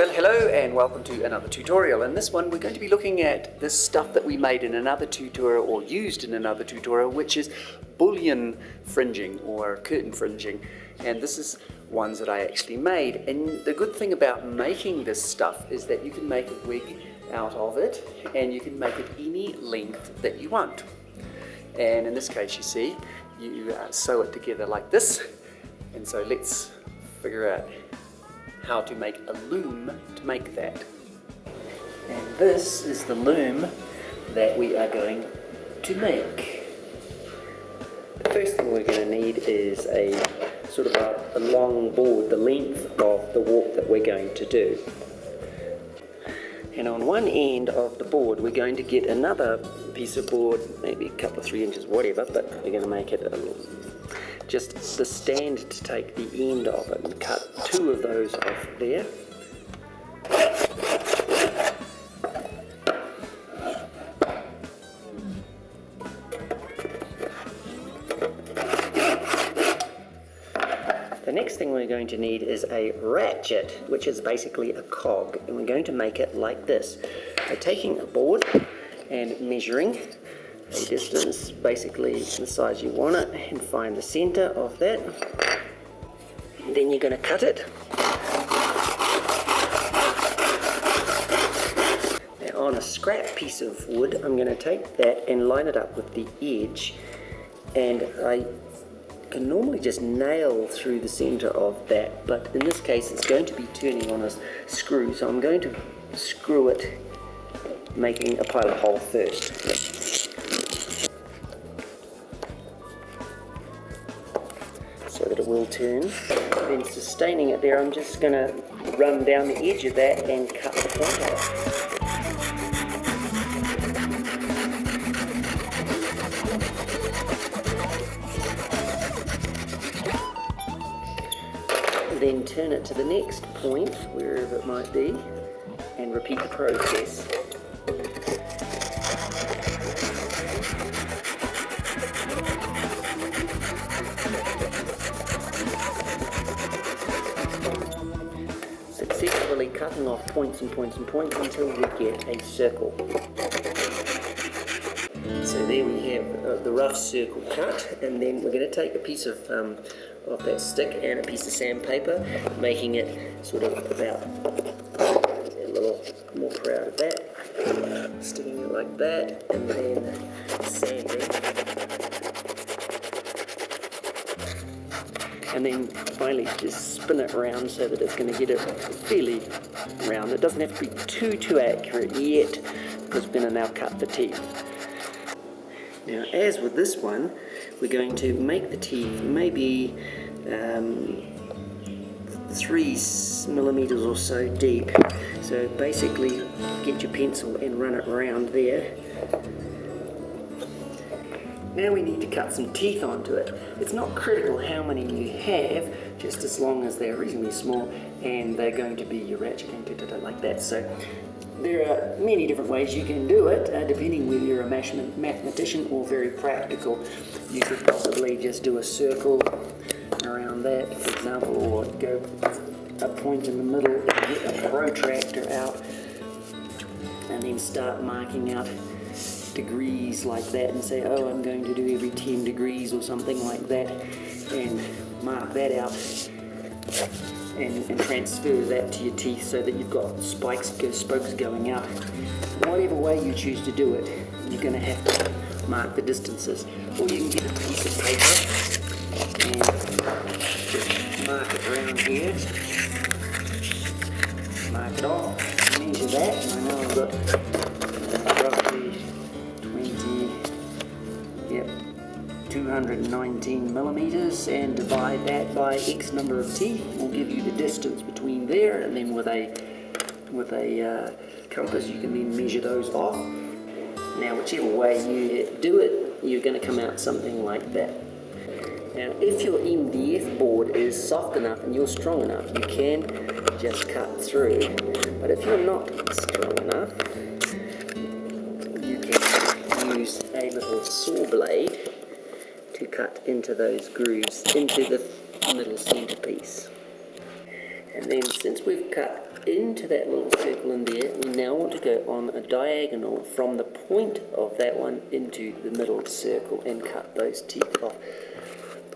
Well, hello and welcome to another tutorial. In this one we're going to be looking at this stuff that we made in another tutorial or used in another tutorial, which is bullion fringing or curtain fringing. And this is ones that I actually made. And the good thing about making this stuff is that you can make a wig out of it and you can make it any length that you want. And in this case, you see, you sew it together like this. And so let's figure out how to make a loom to make that. And this is the loom that we are going to make. The first thing we're going to need is a sort of a long board, the length of the warp that we're going to do. And on one end of the board we're going to get another piece of board, maybe a couple of 3 inches, whatever, but we're going to make it just the stand to take the end of it and cut 2 of those off there. The next thing we're going to need is a ratchet, which is basically a cog, and we're going to make it like this. So taking a board and measuring a distance, basically the size you want it, and find the center of that. Then you're going to cut it. Now on a scrap piece of wood, I'm going to take that and line it up with the edge, and I can normally just nail through the center of that, but in this case it's going to be turning on a screw, so I'm going to screw it, making a pilot hole first. So that it will turn. Then sustaining it there, I'm just going to run down the edge of that and cut the point off. Then turn it to the next point, wherever it might be, and repeat the process. Successfully cutting off points and points and points until we get a circle. So there we have the rough circle cut, and then we're going to take a piece of that stick and a piece of sandpaper, making it sort of about a little more proud of that, sticking it like that, and then sanding. And then finally just spin it around so that it's going to get it fairly round. It doesn't have to be too accurate yet, because we're going to now cut the teeth. Now, as with this one, we're going to make the teeth maybe 3 millimeters or so deep. So basically, get your pencil and run it around there. Now we need to cut some teeth onto it. It's not critical how many you have, just as long as they're reasonably small and they're going to be your ratchet and like that. So there are many different ways you can do it, depending whether you're a mathematician or very practical. You could possibly just do a circle around that, for example, or go a point in the middle and get a protractor out and then start marking out degrees like that and say, oh, I'm going to do every 10 degrees or something like that, and mark that out and transfer that to your teeth so that you've got spokes going out. Whatever way you choose to do it, you're going to have to mark the distances. Or you can get a piece of paper and just mark it around here, mark it off, measure that, and I know I've got roughly 219 millimeters, and divide that by X number of teeth will give you the distance between there, and then with a compass you can then measure those off. Now whichever way you do it, you're going to come out something like that. Now if your MDF board is soft enough and you're strong enough, you can just cut through, but if you're not strong enough, you can use a little saw blade to cut into those grooves, into the middle centerpiece. And then since we've cut into that little circle in there. We now want to go on a diagonal from the point of that one into the middle circle and cut those teeth off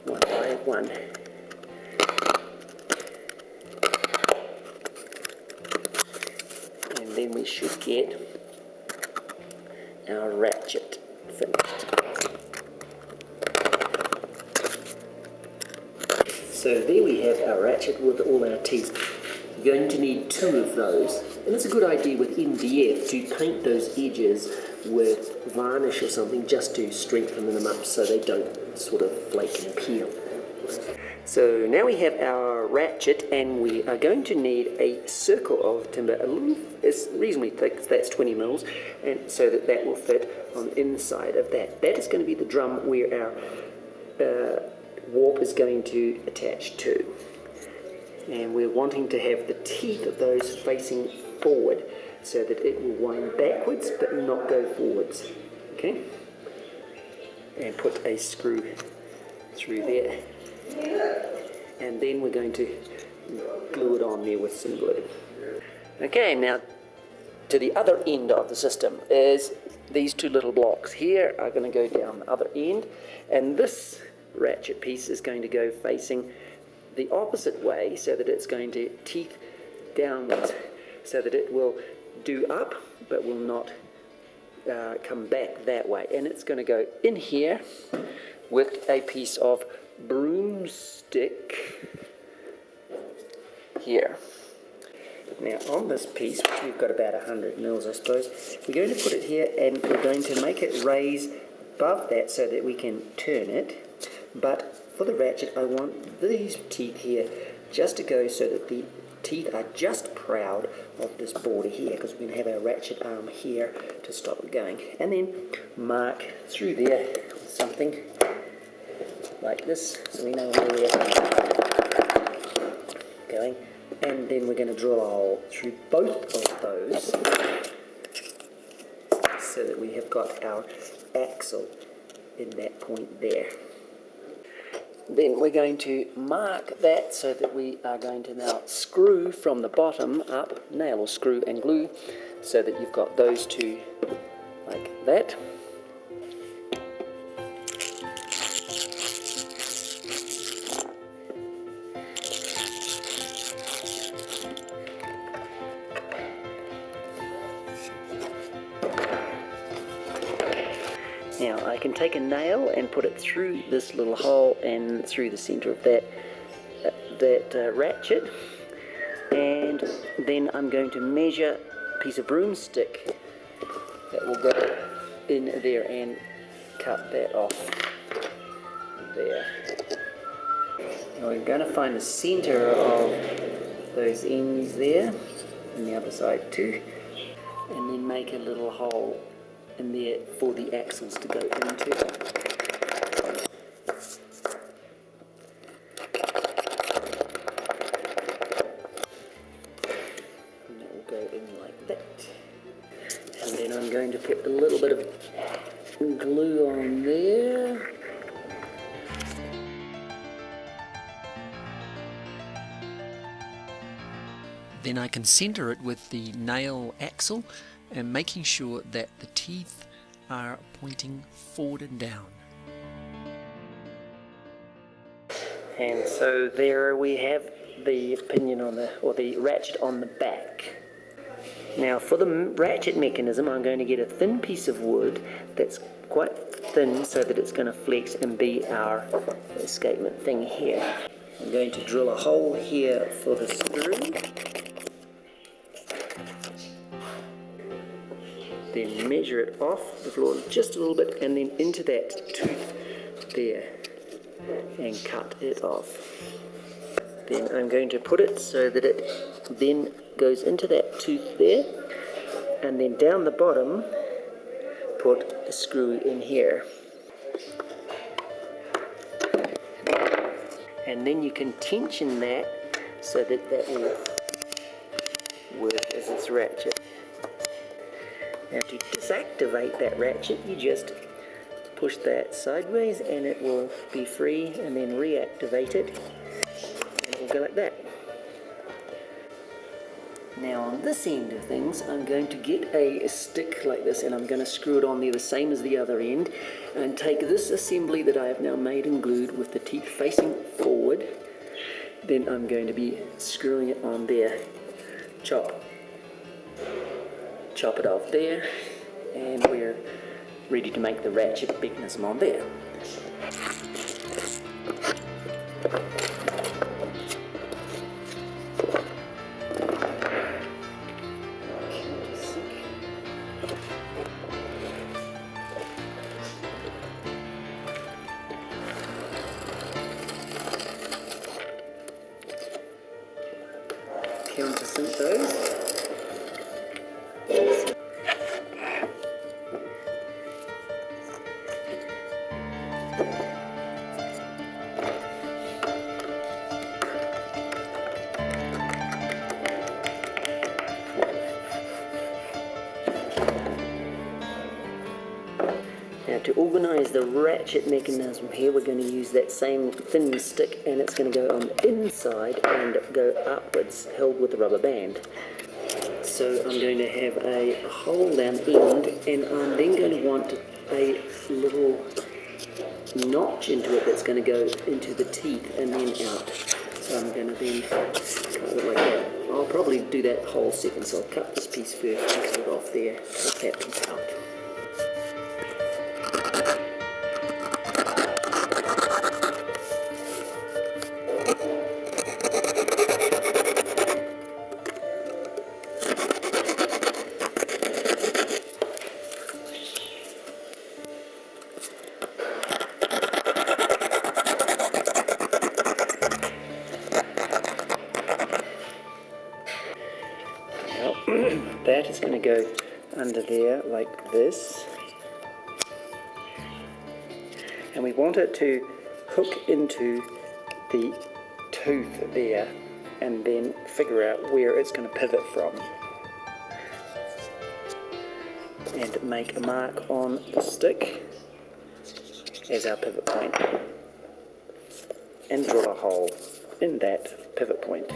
one by one. And then we should get our ratchet finished. So there we have our ratchet with all our teeth. You're going to need 2 of those, and it's a good idea with MDF to paint those edges with varnish or something just to strengthen them up so they don't sort of flake and peel. So now we have our ratchet, and we are going to need a circle of timber, it's reasonably thick, so that's 20 mils, and so that will fit on the inside of that. That is going to be the drum where our warp is going to attach to. And we're wanting to have the teeth of those facing forward so that it will wind backwards but not go forwards. Okay? And put a screw through there. And then we're going to glue it on there with some glue. Okay, now to the other end of the system is these 2 little blocks here are going to go down the other end, and this ratchet piece is going to go facing the opposite way so that it's going to teeth downwards so that it will do up but will not come back that way, and it's going to go in here with a piece of broomstick here. Now on this piece, which we've got about 100 mils I suppose, we're going to put it here and we're going to make it raise above that so that we can turn it. But for the ratchet, I want these teeth here just to go so that the teeth are just proud of this border here, because we're going to have our ratchet arm here to stop it going. And then mark through there with something like this so we know where we're going. And then we're going to drill a hole through both of those so that we have got our axle in that point there. Then we're going to mark that so that we are going to now screw from the bottom up, nail or screw and glue, so that you've got those 2 like that. Now I can take a nail and put it through this little hole and through the center of that ratchet, and then I'm going to measure a piece of broomstick that will go in there and cut that off there. Now we're going to find the center of those ends there and the other side too, and then make a little hole in there for the axles to go into. And that will go in like that. And then I'm going to put a little bit of glue on there. Then I can center it with the nail axle and making sure that the teeth are pointing forward and down. And so there we have the pinion on the ratchet on the back. Now for the ratchet mechanism, I'm going to get a thin piece of wood that's quite thin so that it's going to flex and be our escapement thing here. I'm going to drill a hole here for the screw. Then measure it off the floor just a little bit and then into that tooth there and cut it off. Then I'm going to put it so that it then goes into that tooth there, and then down the bottom put a screw in here. And then you can tension that so that that will work as its ratchet. Now to disactivate that ratchet, you just push that sideways and it will be free, and then reactivate it and it will go like that. Now on this end of things, I'm going to get a stick like this, and I'm going to screw it on there the same as the other end, and take this assembly that I have now made and glued with the teeth facing forward. Then I'm going to be screwing it on there. Chop it off there, and we're ready to make the ratchet mechanism on there. Countersink those. Now to organise the ratchet mechanism here, we're going to use that same thin stick, and it's going to go on the inside and go upwards, held with a rubber band. So I'm going to have a hole down end, and I'm then going to want a little notch into it that's going to go into the teeth and then out. So I'm going to then cut it like that. I'll probably do that whole second, so I'll cut this piece first and cut it off there, take that piece out. That is going to go under there like this, and we want it to hook into the tooth there, and then figure out where it's going to pivot from, and make a mark on the stick as our pivot point, and drill a hole in that pivot point.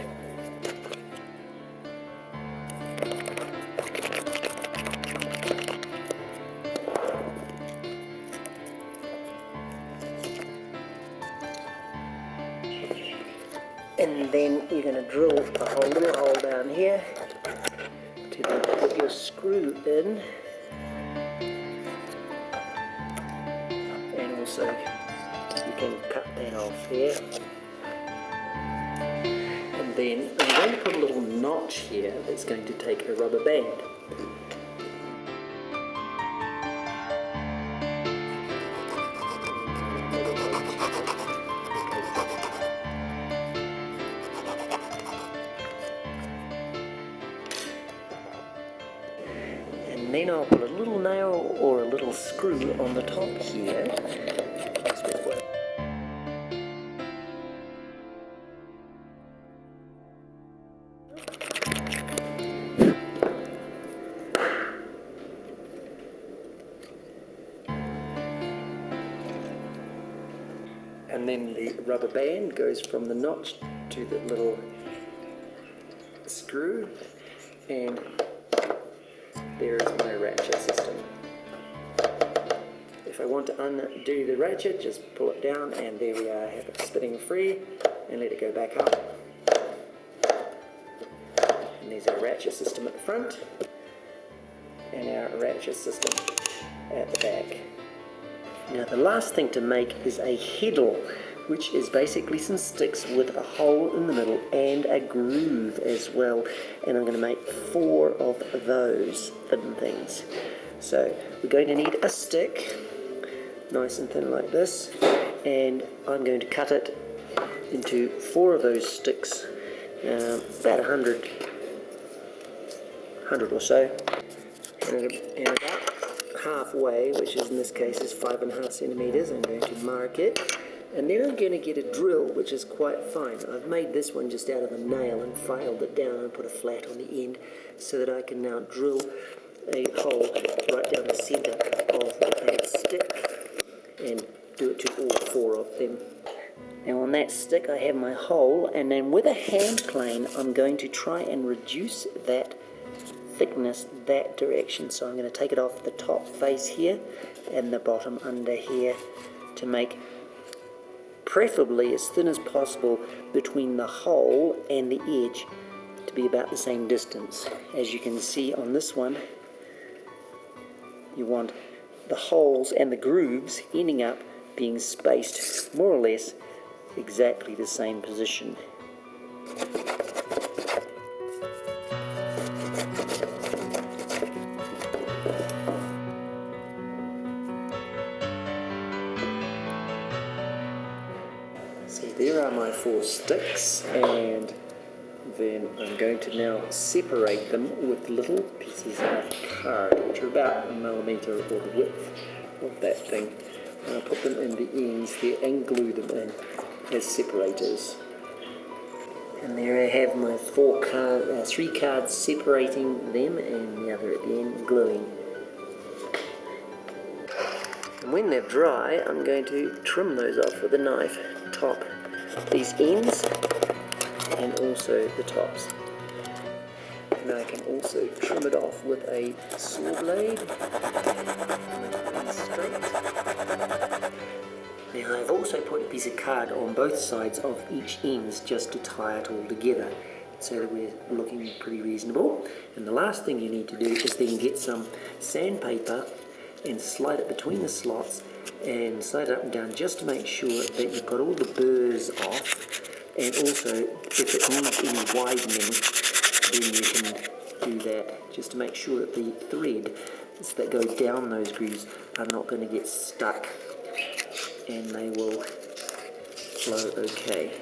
And then you're going to drill a little hole down here to then put your screw in, and also you can cut that off there. And then I'm going to put a little notch here that's going to take a rubber band. And then I'll put a little nail or a little screw on the top here. And then the rubber band goes from the notch to the little screw, and there's my ratchet system. If I want to undo the ratchet, just pull it down, and there we are, have it spinning free, and let it go back up. And there's our ratchet system at the front, and our ratchet system at the back. Now the last thing to make is a heddle, which is basically some sticks with a hole in the middle and a groove as well. And I'm going to make 4 of those thin things. So we're going to need a stick, nice and thin like this, and I'm going to cut it into 4 of those sticks, about 100 or so, and about halfway, which is in this case is 5.5 centimeters. I'm going to mark it, and then I'm going to get a drill which is quite fine. I've made this one just out of a nail and filed it down and put a flat on the end so that I can now drill a hole right down the center of that stick and do it to all 4 of them. Now on that stick I have my hole, and then with a hand plane I'm going to try and reduce that thickness that direction. So I'm going to take it off the top face here and the bottom under here to make preferably as thin as possible between the hole and the edge to be about the same distance. As you can see on this one, you want the holes and the grooves ending up being spaced more or less exactly the same position. See, there are my 4 sticks, and then I'm going to now separate them with little pieces of card, which are about 1 millimetre or the width of that thing. And I'll put them in the ends there and glue them in as separators. And there I have my 3 cards separating them, and the other at the end gluing. And when they're dry, I'm going to trim those off with a knife, top these ends and also the tops. And I can also trim it off with a saw blade. Now I've also put a piece of card on both sides of each ends just to tie it all together, so that we're looking pretty reasonable. And the last thing you need to do is then get some sandpaper and slide it between the slots and slide it up and down just to make sure that you've got all the burrs off, and also if it needs any widening then you can do that, just to make sure that the threads that go down those grooves are not going to get stuck and they will flow okay.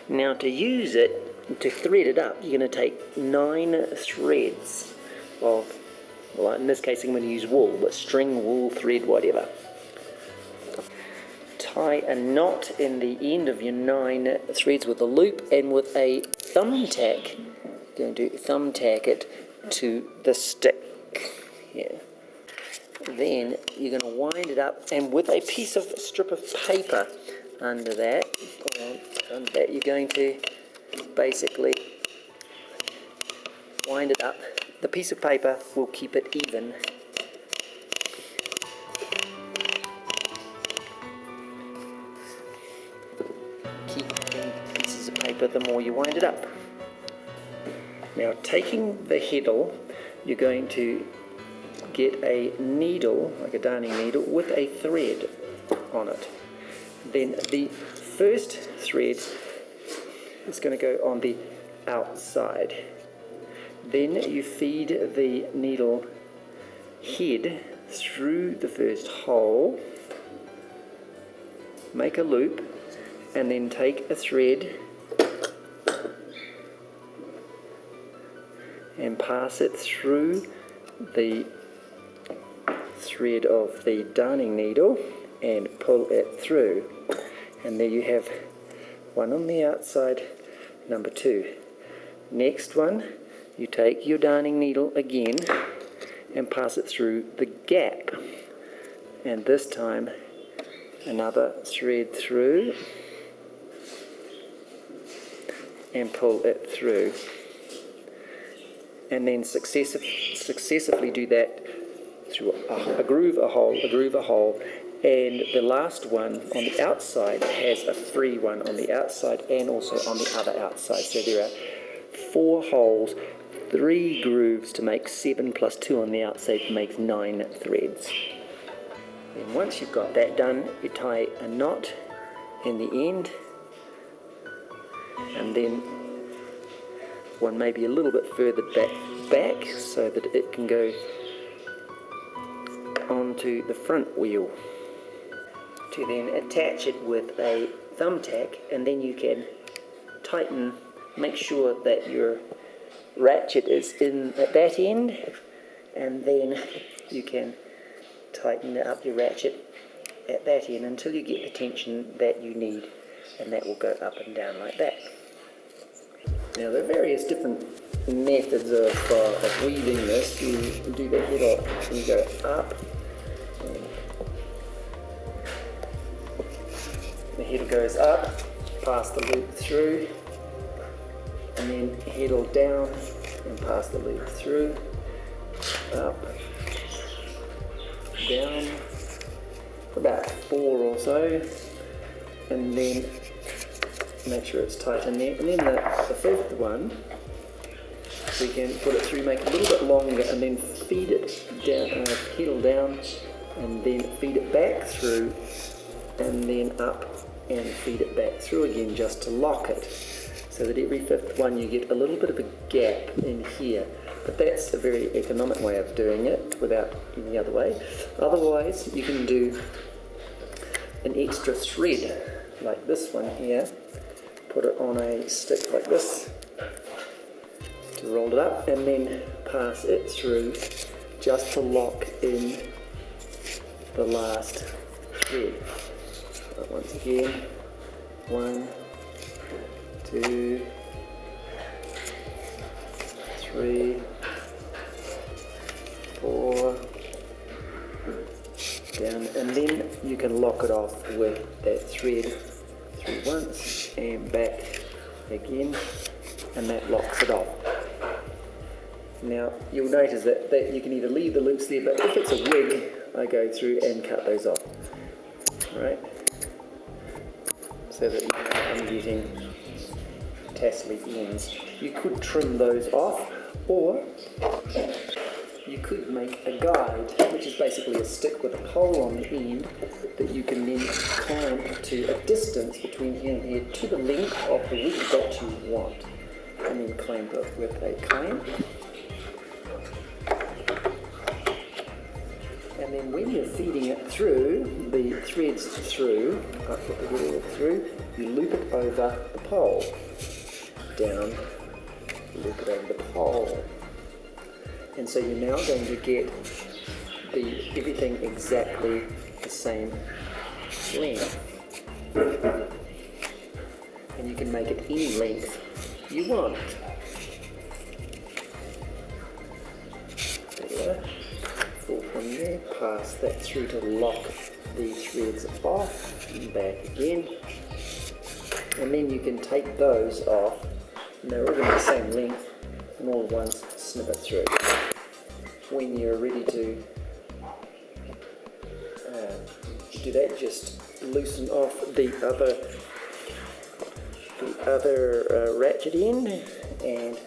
Now to use it, to thread it up, you're going to take 9 threads of, well in this case I'm going to use wool, but string, wool, thread, whatever. Tie a knot in the end of your 9 threads with a loop, and with a thumbtack, going to thumbtack it to the stick here. Then you're going to wind it up, and with a piece of strip of paper under that, you're going to basically wind it up. The piece of paper will keep it even. Keep pieces of paper the more you wind it up. Now taking the heddle, you're going to get a needle, like a darning needle, with a thread on it. Then the first thread is going to go on the outside. Then you feed the needle head through the first hole, make a loop, and then take a thread and pass it through the thread of the darning needle and pull it through. And there you have one on the outside, number 2. Next one, you take your darning needle again and pass it through the gap, and this time another thread through and pull it through, and then successively do that through a groove, a hole, a groove, a hole, and the last one on the outside has a free one on the outside and also on the other outside. So there are 4 holes, 3 grooves to make 7 plus 2 on the outside makes 9 threads. And once you've got that done, you tie a knot in the end, and then one maybe a little bit further back so that it can go onto the front wheel, to then attach it with a thumbtack, and then you can tighten, make sure that your ratchet is in at that end, and then you can tighten up your ratchet at that end until you get the tension that you need, and that will go up and down like that. Now there are various different methods of weaving this. You do the head up and you go up. The head goes up, pass the loop through, and then head down and pass the loop through, up, down, for about 4 or so, and then make sure it's tight in there. And then the fifth one, we can put it through, make it a little bit longer, and then feed it down, pedal down, and then feed it back through, and then up and feed it back through again, just to lock it, so that every fifth one you get a little bit of a gap in here. But that's a very economic way of doing it without any other way. Otherwise, you can do an extra thread like this one here, put it on a stick like this to roll it up, and then pass it through just to lock in the last thread. But once again, 1, 2, 3, 4, down, and then you can lock it off with that thread through once and back again, and that locks it off. Now you'll notice that you can either leave the loops there, but if it's a wig, I go through and cut those off, right? So that I'm getting tassely ends. You could trim those off, or you could make a guide, which is basically a stick with a pole on the end that you can then clamp to a distance between here and here to the length of the wig that you want, and then clamp it with a clamp. And then when you're feeding it through, the threads through, I put the wheel through, you loop it over the pole, down, loop it over the pole. And so you're now going to get everything exactly the same length. And you can make it any length you want. There. Full from there, pass that through to lock the threads off, and back again. And then you can take those off, and they're all going to be the same length, and all at once snip it through. When you're ready to do that, just loosen off the other ratchet end and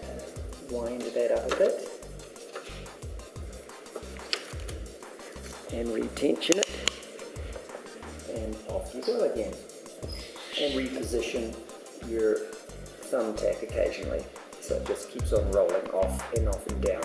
wind that up a bit and retension it, and off you go again. And reposition your thumbtack occasionally, so it just keeps on rolling off and down.